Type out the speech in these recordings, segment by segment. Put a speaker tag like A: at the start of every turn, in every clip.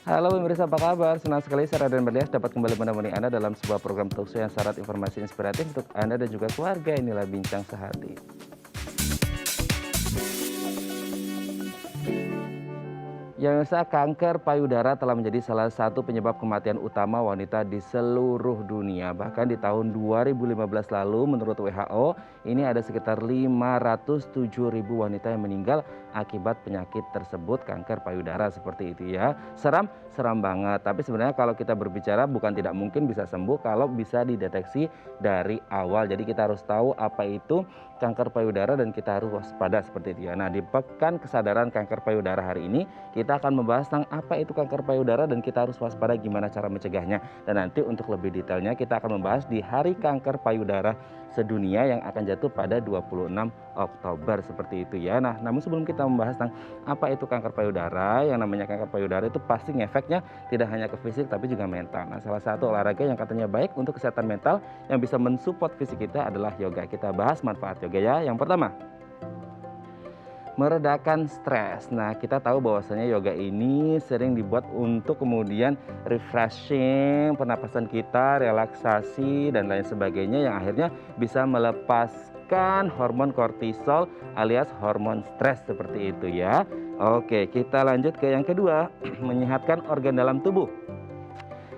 A: Halo pemirsa, apa kabar? Senang sekali saya Raden Berlias dapat kembali menemani Anda dalam sebuah program talkshow yang syarat informasi inspiratif untuk Anda dan juga keluarga. Inilah Bincang Sehati. Ya, pemirsa, kanker payudara telah menjadi salah satu penyebab kematian utama wanita di seluruh dunia. Bahkan di tahun 2015 lalu, menurut WHO, ini ada sekitar 507.000 wanita yang meninggal akibat penyakit tersebut, kanker payudara seperti itu ya. Seram banget. Tapi sebenarnya kalau kita berbicara bukan tidak mungkin bisa sembuh kalau bisa dideteksi dari awal. Jadi kita harus tahu apa itu kanker payudara dan kita harus waspada seperti itu ya. Nah, di Pekan Kesadaran Kanker Payudara hari ini kita akan membahas tentang apa itu kanker payudara dan kita harus waspada gimana cara mencegahnya. Dan nanti untuk lebih detailnya kita akan membahas di Hari Kanker Payudara Sedunia yang akan jatuh pada 26 Oktober seperti itu ya. Nah, namun sebelum kita membahas tentang apa itu kanker payudara, yang namanya kanker payudara itu pasti ngefeknya tidak hanya ke fisik tapi juga mental. Nah, salah satu olahraga yang katanya baik untuk kesehatan mental yang bisa mensupport fisik kita adalah yoga. Kita bahas manfaat yoga ya. Yang pertama, meredakan stres. Nah, kita tahu bahwasanya yoga ini sering dibuat untuk kemudian refreshing pernapasan kita, relaksasi dan lain sebagainya yang akhirnya bisa melepaskan hormon kortisol alias hormon stres seperti itu ya. Oke, kita lanjut ke yang kedua, menyehatkan organ dalam tubuh.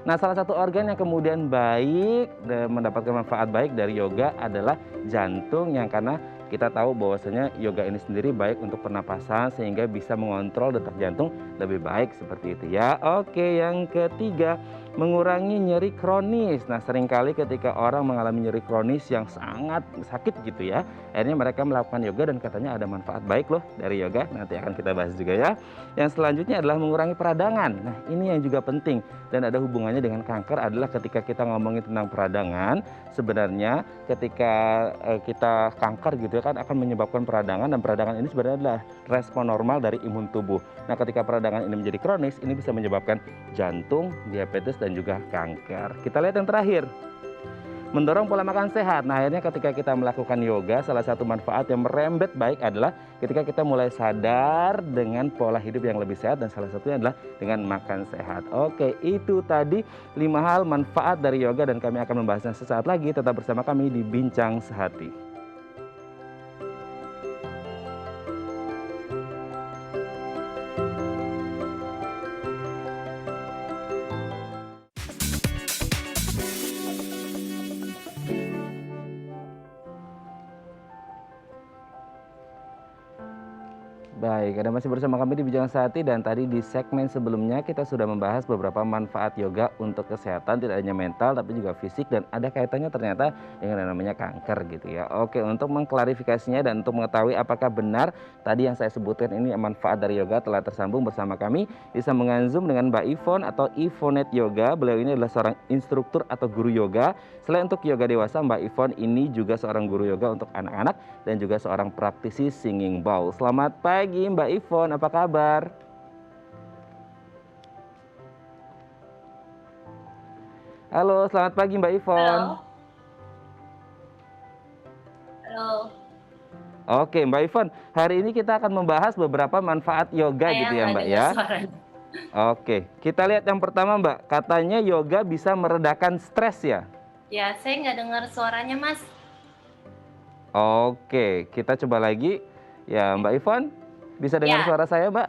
A: Nah, salah satu organ yang kemudian baik dan mendapatkan manfaat baik dari yoga adalah jantung, yang karena kita tahu bahwasanya yoga ini sendiri baik untuk pernapasan sehingga bisa mengontrol detak jantung lebih baik seperti itu ya. Oke, yang ketiga, mengurangi nyeri kronis. Nah, seringkali ketika orang mengalami nyeri kronis yang sangat sakit gitu ya, akhirnya mereka melakukan yoga dan katanya ada manfaat baik loh dari yoga. Nanti akan kita bahas juga ya. Yang selanjutnya adalah mengurangi peradangan. Nah, ini yang juga penting dan ada hubungannya dengan kanker adalah ketika kita ngomongin tentang peradangan, sebenarnya ketika kita kanker gitu ya kan akan menyebabkan peradangan, dan peradangan ini sebenarnya adalah respon normal dari imun tubuh. Nah, ketika peradangan ini menjadi kronis, ini bisa menyebabkan jantung, diabetes dan juga kanker. Kita lihat yang terakhir, mendorong pola makan sehat. Nah, akhirnya ketika kita melakukan yoga, salah satu manfaat yang merembet baik adalah ketika kita mulai sadar dengan pola hidup yang lebih sehat dan salah satunya adalah dengan makan sehat. Oke, itu tadi 5 hal manfaat dari yoga dan kami akan membahasnya sesaat lagi. Tetap bersama kami di Bincang Sehati. Baik, Anda masih bersama kami di Bincang Sehati dan tadi di segmen sebelumnya kita sudah membahas beberapa manfaat yoga untuk kesehatan tidak hanya mental tapi juga fisik dan ada kaitannya ternyata dengan yang namanya kanker gitu ya. Oke, untuk mengklarifikasinya dan untuk mengetahui apakah benar tadi yang saya sebutkan ini manfaat dari yoga, telah tersambung bersama kami di sambungan Zoom dengan Mbak Ivon atau Ivonet Yoga. Beliau ini adalah seorang instruktur atau guru yoga. Selain untuk yoga dewasa, Mbak Ivon ini juga seorang guru yoga untuk anak-anak dan juga seorang praktisi singing bowl. Selamat pagi Mbak Ivon, apa kabar? Halo, selamat pagi Mbak Ivon.
B: Halo, halo.
A: Oke Mbak Ivon, hari ini kita akan membahas beberapa manfaat yoga
B: Saya
A: gitu ya
B: nggak
A: Mbak
B: dengar
A: ya.
B: suaranya.
A: Oke, kita lihat yang pertama Mbak, katanya yoga bisa meredakan stres ya.
B: Ya, saya nggak dengar suaranya, Mas.
A: Oke, kita coba lagi. Ya Mbak Ivon, bisa dengar
B: Ya,
A: suara saya Mbak?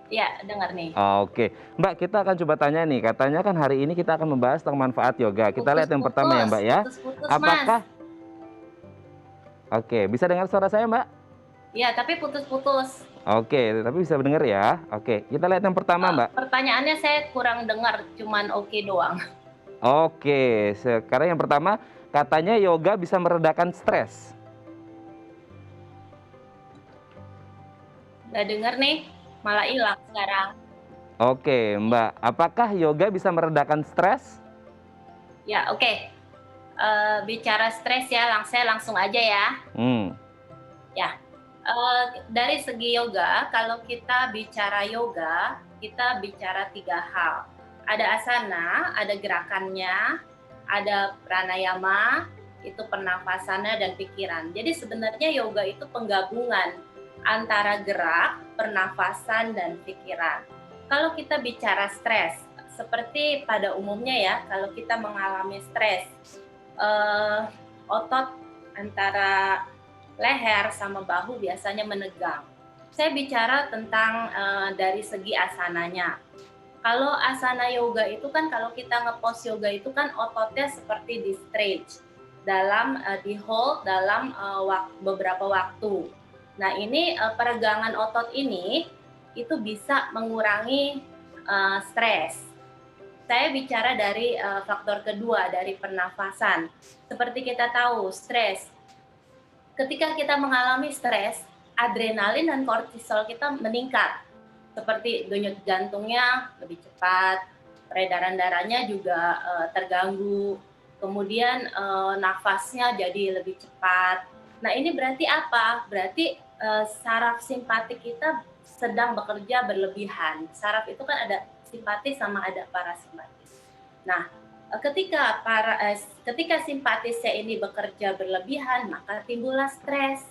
B: ya, dengar nih.
A: Oke, Mbak, kita akan coba tanya nih. Katanya kan hari ini kita akan membahas tentang manfaat yoga. Kita lihat yang pertama ya,
B: Putus-putus,
A: Mbak ya.
B: putus-putus, Mas.
A: Apakah Oke, bisa dengar suara saya, Mbak?
B: Ya, tapi putus-putus.
A: Oke, tapi bisa dengar ya. Oke, kita lihat yang pertama, Mbak.
B: Pertanyaannya saya kurang dengar, cuman oke doang.
A: Oke, sekarang yang pertama, katanya yoga bisa meredakan stres.
B: Nggak dengar nih, malah hilang sekarang.
A: Oke, Mbak, apakah yoga bisa meredakan stres?
B: Ya, oke. Bicara stres ya, saya langsung aja ya.
A: Hmm,
B: Ya, dari segi yoga, kalau kita bicara yoga, kita bicara 3 hal. Ada asana, ada gerakannya, ada pranayama, itu pernafasannya dan pikiran. Jadi sebenarnya yoga itu penggabungan antara gerak, pernafasan, dan pikiran. Kalau kita bicara stres, seperti pada umumnya ya, kalau kita mengalami stres, eee, otot antara leher sama bahu biasanya menegang. Saya bicara tentang, dari segi asananya. Kalau asana yoga itu kan kalau kita nge-pose yoga itu kan ototnya seperti di-stretch dalam, di-hold dalam, beberapa waktu. Nah ini, peregangan otot ini, itu bisa mengurangi, stres. Saya bicara dari, faktor kedua, dari pernafasan. Seperti kita tahu stres, ketika kita mengalami stres, adrenalin dan kortisol kita meningkat. Seperti denyut jantungnya lebih cepat, peredaran darahnya juga, terganggu, kemudian, nafasnya jadi lebih cepat. Nah, ini berarti apa? Berarti, saraf simpatik kita sedang bekerja berlebihan. Saraf itu kan ada simpatis sama ada parasimpatis. Nah, ketika simpatisnya ini bekerja berlebihan, maka timbullah stres.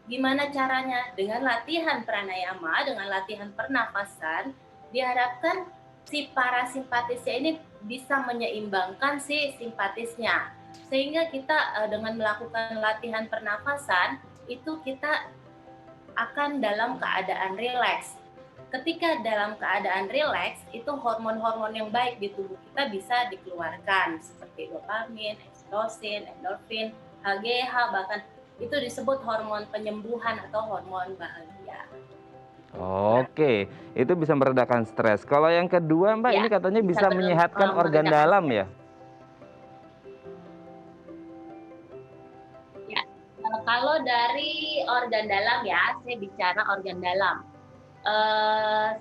B: Gimana caranya? Dengan latihan pranayama, dengan latihan pernafasan, diharapkan si parasimpatisnya ini bisa menyeimbangkan si simpatisnya. Sehingga kita dengan melakukan latihan pernafasan, itu kita akan dalam keadaan rileks. Ketika dalam keadaan rileks, itu hormon-hormon yang baik di tubuh kita bisa dikeluarkan seperti dopamin, oksitosin, endorfin, HGH, bahkan itu disebut hormon penyembuhan atau hormon bahagia.
A: Oke, itu bisa meredakan stres. Kalau yang kedua, Mbak,
B: Ya,
A: ini katanya bisa menyehatkan organ
B: meredakan
A: dalam
B: stres.
A: ya?
B: Ya, kalau dari organ dalam ya, saya bicara organ dalam.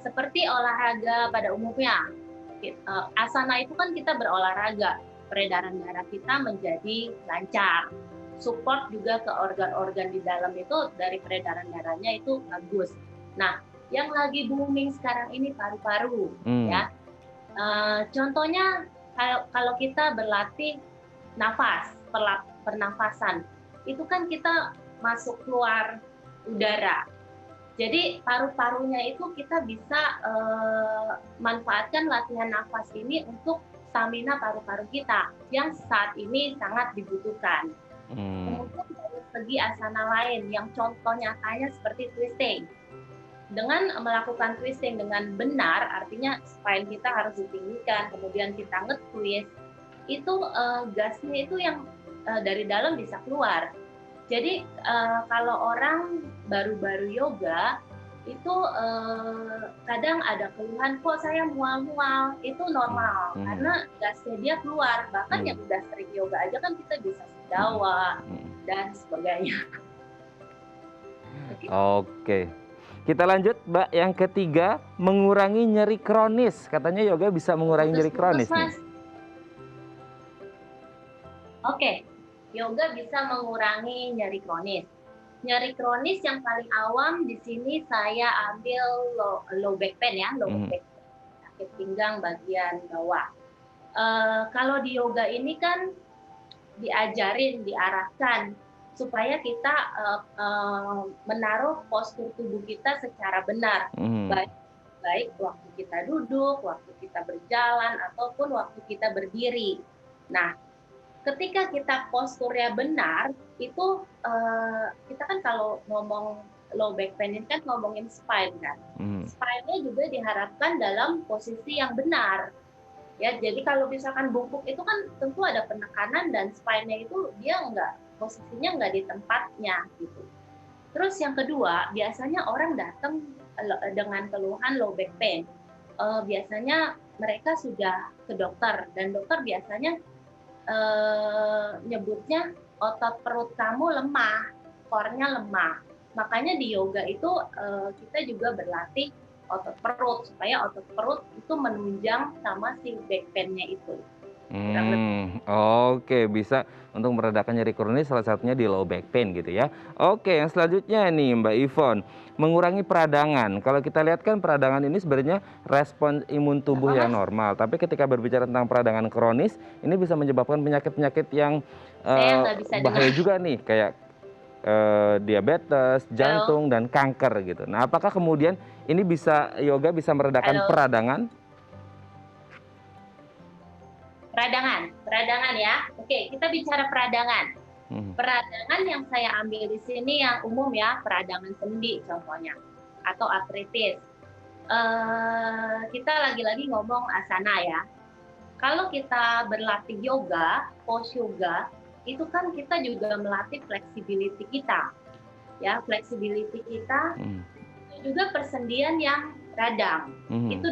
B: Seperti olahraga pada umumnya, asana itu kan kita berolahraga, peredaran darah kita menjadi lancar. Support juga ke organ-organ di dalam itu dari peredaran darahnya itu bagus. Nah, yang lagi booming sekarang ini paru-paru, ya. Contohnya kalau kita berlatih nafas, pernafasan, itu kan kita masuk keluar udara. Jadi paru-parunya itu kita bisa manfaatkan latihan nafas ini untuk stamina paru-paru kita yang saat ini sangat dibutuhkan. Kemudian dari segi asana lain yang contoh nyatanya seperti twisting. Dengan melakukan twisting dengan benar, artinya spine kita harus ditinggikan, kemudian kita nge-twist, itu gasnya itu yang dari dalam bisa keluar. Jadi kalau orang baru-baru yoga itu kadang ada keluhan kok saya mual-mual, itu normal karena gasnya dia keluar. Bahkan yang udah sering yoga aja kan kita bisa sendawa dan sebagainya.
A: Oke. Kita lanjut, Mbak, yang ketiga, mengurangi nyeri kronis. Katanya yoga bisa mengurangi nyeri kronis nih.
B: Oke, yoga bisa mengurangi nyeri kronis. Nyeri kronis yang paling awam di sini saya ambil low back pain ya, low back pain, sakit pinggang bagian bawah. Kalau di yoga ini kan diarahkan supaya kita menaruh postur tubuh kita secara benar, baik waktu kita duduk, waktu kita berjalan, ataupun waktu kita berdiri. Nah, ketika kita posturnya benar, itu kita kan kalau ngomong low back pain ini kan ngomongin spine kan. Spine-nya juga diharapkan dalam posisi yang benar. Ya, jadi kalau misalkan bungkuk itu kan tentu ada penekanan dan spine-nya itu dia posisinya nggak di tempatnya gitu. Terus yang kedua, biasanya orang datang dengan keluhan low back pain. Biasanya mereka sudah ke dokter dan dokter biasanya nyebutnya otot perut kamu lemah, core-nya lemah. Makanya di yoga itu kita juga berlatih otot perut supaya otot perut itu menunjang sama si back pain-nya itu.
A: Oke, bisa untuk meredakan nyeri kronis salah satunya di low back pain gitu ya. Oke, yang selanjutnya nih Mbak Yvonne, mengurangi peradangan. Kalau kita lihat kan peradangan ini sebenarnya respon imun tubuh yang normal. Tapi ketika berbicara tentang peradangan kronis, ini bisa menyebabkan penyakit-penyakit yang bahaya juga nih, kayak diabetes,
B: Halo,
A: jantung, dan kanker gitu. Nah, apakah kemudian ini yoga bisa meredakan
B: halo.
A: peradangan?
B: Peradangan, peradangan ya. Oke, kita bicara peradangan.
A: Mhm,
B: Peradangan yang saya ambil di sini yang umum ya, peradangan sendi contohnya, atau artritis. Kita lagi-lagi ngomong asana ya. Kalau kita berlatih yoga, pose yoga, itu kan kita juga melatih flexibility kita. Ya, flexibility kita
A: mhm,
B: juga persendian yang radang.
A: mhm.
B: Itu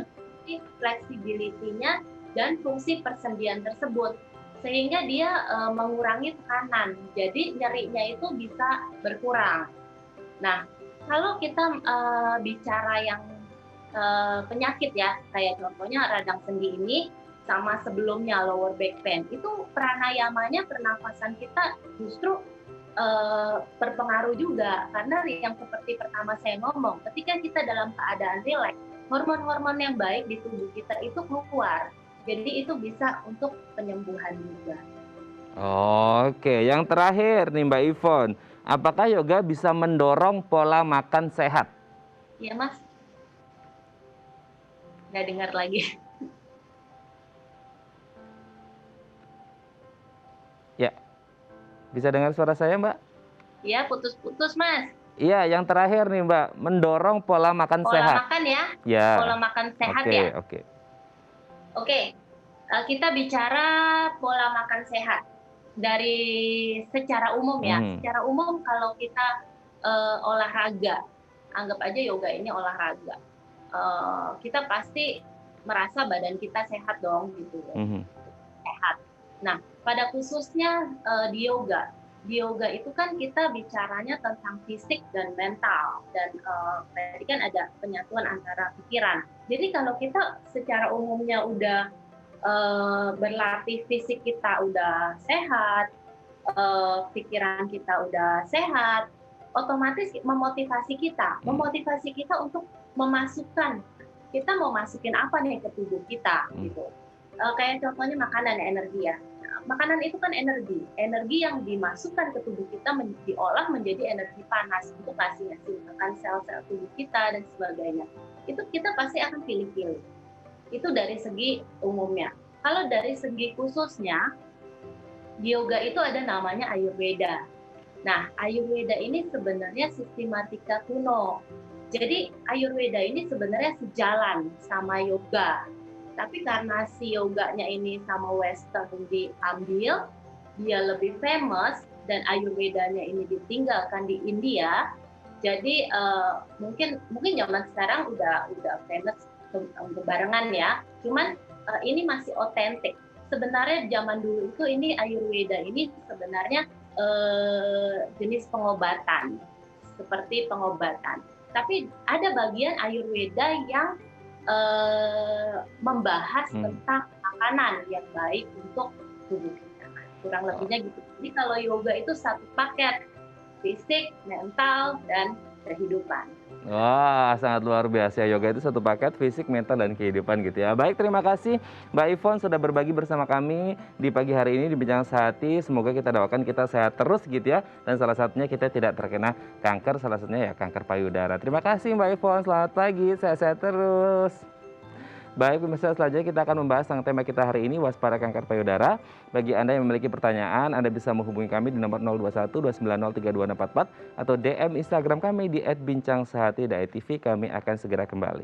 B: fleksibilitinya dan fungsi persendian tersebut. Sehingga dia mengurangi tekanan. Jadi nyerinya itu bisa berkurang. Nah, kalau kita bicara yang penyakit ya, kayak contohnya radang sendi ini sama sebelumnya lower back pain, itu pranayamanya pernafasan kita justru berpengaruh juga karena yang seperti pertama saya ngomong, ketika kita dalam keadaan rileks, hormon-hormon yang baik di tubuh kita itu keluar. Jadi itu bisa untuk penyembuhan juga.
A: Oke, yang terakhir nih Mbak Ivon, apakah yoga bisa mendorong pola makan sehat?
B: Iya Mas, nggak dengar lagi.
A: Ya, bisa dengar suara saya Mbak?
B: Ya putus-putus Mas.
A: Iya, yang terakhir nih Mbak, mendorong pola makan
B: Pola
A: sehat.
B: makan ya, pola
A: Ya,
B: makan sehat
A: oke,
B: ya.
A: oke.
B: Oke, kita bicara pola makan sehat dari secara umum ya.
A: Mhm,
B: Secara umum kalau kita olahraga, anggap aja yoga ini olahraga. Kita pasti merasa badan kita sehat dong gitu loh,
A: mhm,
B: sehat. Nah, pada khususnya di yoga itu kan kita bicaranya tentang fisik dan mental dan tadi kan ada penyatuan antara pikiran. Jadi kalau kita secara umumnya udah berlatih fisik kita udah sehat, pikiran kita udah sehat, otomatis
A: mhm,
B: memotivasi kita untuk memasukkan, kita mau masukin apa nih ke tubuh kita
A: mhm,
B: gitu. Kayak contohnya makanan energi ya. Nah, makanan itu kan energi, energi yang dimasukkan ke tubuh kita diolah menjadi energi panas untuk ngasih makan sel-sel tubuh kita dan sebagainya. Itu kita pasti akan pilih-pilih. Itu dari segi umumnya. Kalau dari segi khususnya, di yoga itu ada namanya Ayurveda. Nah, Ayurveda ini sebenarnya sistematika kuno. Jadi Ayurveda ini sebenarnya sejalan sama yoga. Tapi karena si yoganya ini sama Western diambil, dia lebih famous dan Ayurvedanya ini ditinggalkan di India. Jadi mungkin zaman sekarang udah famous berbarengan ya. Cuman ini masih otentik. Sebenarnya zaman dulu itu ini Ayurveda ini sebenarnya jenis pengobatan, seperti pengobatan. Tapi ada bagian Ayurveda yang membahas
A: mhm.
B: tentang makanan yang baik untuk tubuh kita. Kurang lebihnya gitu. Jadi kalau yoga itu satu paket, fisik, mental, dan kehidupan.
A: Wah, sangat luar biasa. Yoga itu satu paket fisik, mental, dan kehidupan gitu ya. Baik, terima kasih Mbak Ivon sudah berbagi bersama kami di pagi hari ini di Bincang Sehati. Semoga kita doakan kita sehat terus gitu ya. Dan salah satunya kita tidak terkena kanker, salah satunya ya kanker payudara. Terima kasih Mbak Ivon, selamat pagi, sehat-sehat terus. Baik, pemirsa, selanjutnya kita akan membahas tentang tema kita hari ini, waspada kanker payudara. Bagi Anda yang memiliki pertanyaan, Anda bisa menghubungi kami di nomor 021 290 3244 atau DM Instagram kami di @bincangsehati.tv. Kami akan segera kembali.